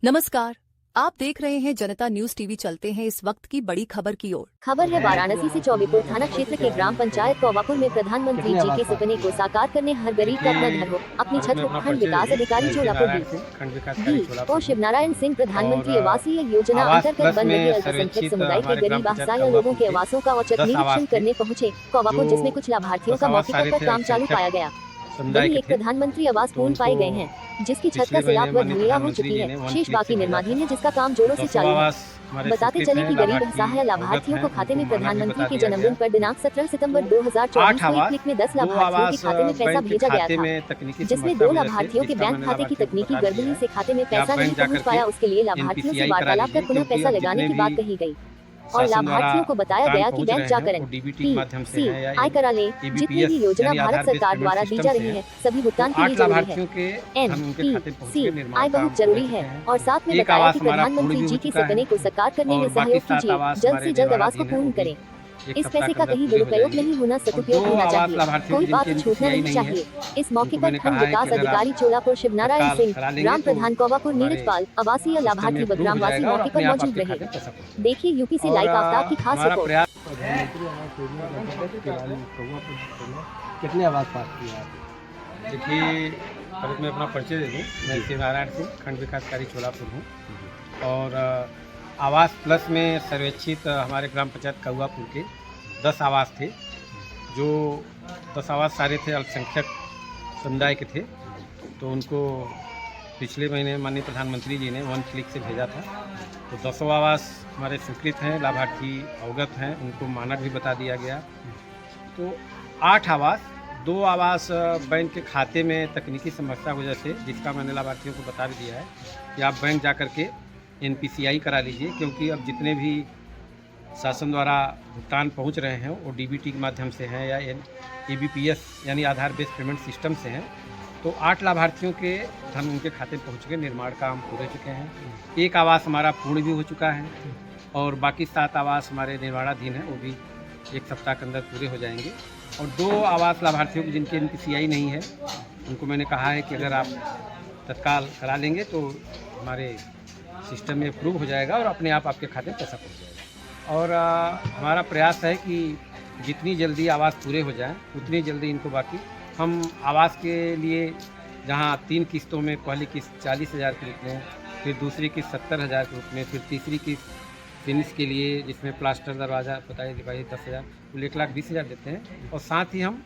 नमस्कार, आप देख रहे हैं जनता न्यूज टीवी। चलते हैं इस वक्त की बड़ी खबर की ओर। खबर है वाराणसी से चौबीपुर थाना क्षेत्र के ग्राम पंचायत कौवापुर में प्रधानमंत्री जी के सपने को साकार करने हर गरीब का अपना घर हो अपनी छत हो। खंड विकास अधिकारी चोलापुर और शिवनारायण सिंह प्रधानमंत्री आवासीय योजना अंतर्गत बन रहे अल्पसंख्यक समुदाय के गरीब असहाय लोगों के आवासों का औचक निरीक्षण करने पहुँचे कौवापुर, जिसमें कुछ लाभार्थियों का मौके पर काम चालू पाया गया। वही एक प्रधानमंत्री आवास पूर्ण पाए गए हैं, जिसकी छत का सिलाब व धुएं हो चुकी है। शेष बाकी निर्माणाधीन है, जिसका काम जोरों से चालू है। बताते चले कि गरीब असहाय लाभार्थियों को खाते में प्रधानमंत्री के जन्मदिन पर दिनांक 17 सितंबर 2024 को एक क्लिक में 10 लाभार्थियों के खाते में पैसा भेजा गया था, जिसमें 2 लाभार्थियों के बैंक खाते की तकनीकी गड़बड़ी से खाते में पैसा नहीं पहुंच पाया। उसके लिए लाभार्थियों से वार्तालाप कर पुनः पैसा लगाने की बात कही गई और लाभार्थियों को बताया गया कि बैंक जाकर आई करा ले। जितनी भी योजना भारत सरकार द्वारा दी जा रही है, सभी भुगतान के लिए जरूरी है। NPCI बहुत जरूरी है और साथ में बताया कि प्रधानमंत्री जी के सपने को साकार करने में सहयोग कीजिए, जल्द से जल्द आवास को पूर्ण करें। इस पैसे का कहीं दुरुपयोग नहीं होना, सदुपयोग होना चाहिए, कोई बात छूटना नहीं चाहिए। इस मौके पर खंड विकास अधिकारी चोलापुर शिवनारायण सिंह, ग्राम प्रधान कौवापुर नीरज पाल, आवासीय लाभार्थी व ग्रामवासी मौके पर मौजूद रहे। देखिए यूपी से लाइव आपदा की खास रिपोर्ट। कितने आवास पास किए आप? देखिए, पहले मैं अपना परिचय दे दूँ। मैं शिवनारायण सिंह, खंड विकास अधिकारी चोलापुर हूँ और आवास प्लस में सर्वेक्षित हमारे ग्राम पंचायत कौवापुर के 10 आवास थे, जो 10 आवास सारे थे अल्पसंख्यक समुदाय के थे। तो उनको पिछले महीने माननीय प्रधानमंत्री जी ने 1 क्लिक से भेजा था। तो 10 आवास हमारे स्वीकृत हैं, लाभार्थी अवगत हैं, उनको मानक भी बता दिया गया। तो 8 आवास, 2 आवास बैंक के खाते में तकनीकी समस्या की वजह से, जिसका मैंने लाभार्थियों को बता भी दिया है कि आप बैंक जा कर के NPCI करा लीजिए, क्योंकि अब जितने भी शासन द्वारा भुगतान पहुंच रहे हैं वो DBT के माध्यम से हैं या ABPS यानी आधार बेस्ड पेमेंट सिस्टम से हैं। तो 8 लाभार्थियों के धन उनके खाते में पहुंच के निर्माण काम पूरे चुके हैं। एक आवास हमारा पूर्ण भी हो चुका है और बाकी 7 आवास हमारे निर्माणाधीन हैं, वो भी 1 सप्ताह के अंदर पूरे हो जाएंगे। और 2 आवास लाभार्थियों को जिनके NPCI नहीं है, उनको मैंने कहा है कि अगर आप तत्काल करा लेंगे तो हमारे सिस्टम में अप्रूव हो जाएगा और अपने आप आपके खाते में पैसा पहुंच जाएगा। और हमारा प्रयास है कि जितनी जल्दी आवास पूरे हो जाएं उतनी जल्दी इनको बाकी हम आवास के लिए, जहां 3 किस्तों में पहली किस्त 40,000 के रूप में, फिर दूसरी किस्त 70,000 के रूप में, फिर तीसरी किस्त फिनिश के लिए जिसमें प्लास्टर दरवाज़ा बताइए दिवाली 10,000, कुल 1,20,000 देते हैं। और साथ ही हम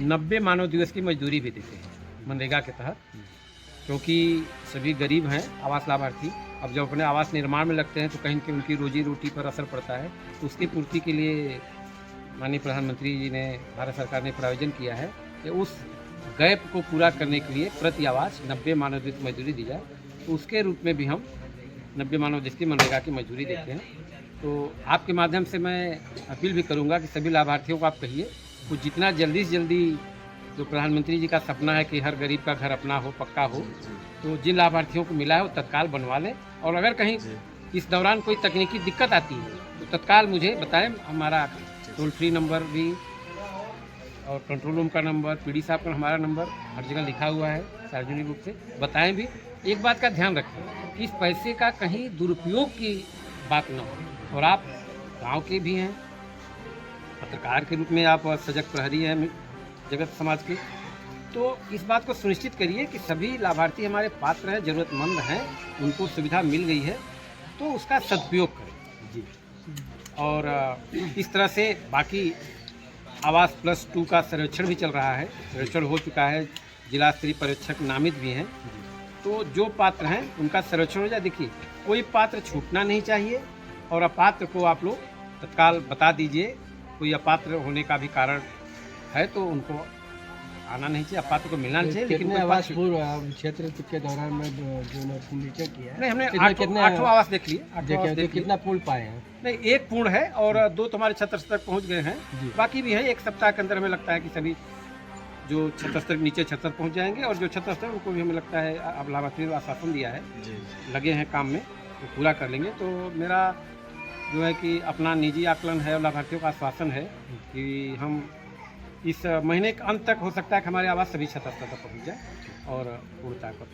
90 मानव दिवस की मजदूरी भी देते हैं मनरेगा के तहत, क्योंकि सभी गरीब हैं आवास लाभार्थी। अब जब अपने आवास निर्माण में लगते हैं तो कहीं कि उनकी रोजी रोटी पर असर पड़ता है। तो उसकी पूर्ति के लिए माननीय प्रधानमंत्री जी ने, भारत सरकार ने प्रावधान किया है कि उस गैप को पूरा करने के लिए प्रति आवास 90 मानव दिवस मजदूरी दी जाए। तो उसके रूप में भी हम 90 मानव दिवस की मनरेगा की मजदूरी देते हैं। तो आपके माध्यम से मैं अपील भी करूँगा कि सभी लाभार्थियों को आप कहिए कुछ जितना जल्दी से जल्दी, जो प्रधानमंत्री जी का सपना है कि हर गरीब का घर अपना हो, पक्का हो, तो जिन लाभार्थियों को मिला है वो तत्काल बनवा लें। और अगर कहीं इस दौरान कोई तकनीकी दिक्कत आती है तो तत्काल मुझे बताएं। हमारा टोल फ्री नंबर भी और कंट्रोल रूम का नंबर, PD साहब का हमारा नंबर हर जगह लिखा हुआ है, सार्वजनिक रूप से बताएं भी। एक बात का ध्यान रखें कि इस पैसे का कहीं दुरुपयोग की बात न हो। और आप गाँव के भी हैं, पत्रकार के रूप में आप सजग प्रहरी हैं जगत समाज के, तो इस बात को सुनिश्चित करिए कि सभी लाभार्थी हमारे पात्र हैं, ज़रूरतमंद हैं, उनको सुविधा मिल गई है तो उसका सदुपयोग करें जी। और इस तरह से बाकी आवास प्लस 2 का सर्वेक्षण भी चल रहा है, सर्वेक्षण हो चुका है, जिला स्तरीय पर्यवेक्षक नामित भी हैं। तो जो पात्र हैं उनका सर्वेक्षण हो जाए। देखिए, कोई पात्र छूटना नहीं चाहिए और अपात्र को आप लोग तत्काल बता दीजिए। कोई अपात्र होने का भी कारण है तो उनको आना नहीं चाहिए, अपात्र को मिलना नहीं चाहिए। लेकिन आवास पूर्व क्षेत्र के दौरान में जो नीचे किया है, नहीं, हमने 8 आवास देख लिए। कितना पूर्ण पाए हैं? नहीं, 1 पूर्ण है और 2 तुम्हारे छत स्तर तक पहुंच गए हैं, बाकी भी हैं। 1 सप्ताह के अंदर हमें लगता है कि सभी जो छत स्तर नीचे छत तक पहुंच जाएंगे और जो छत स्तर उनको भी हमें लगता है, अब लाभार्थी ने आश्वासन दिया है, लगे हैं काम में, तो पूरा कर लेंगे। तो मेरा जो है कि अपना निजी आकलन है और लाभार्थियों का आश्वासन है कि हम इस महीने के अंत तक हो सकता है कि हमारे आवास सभी छत स्तर तक पहुँच जाए और पूर्णता कर।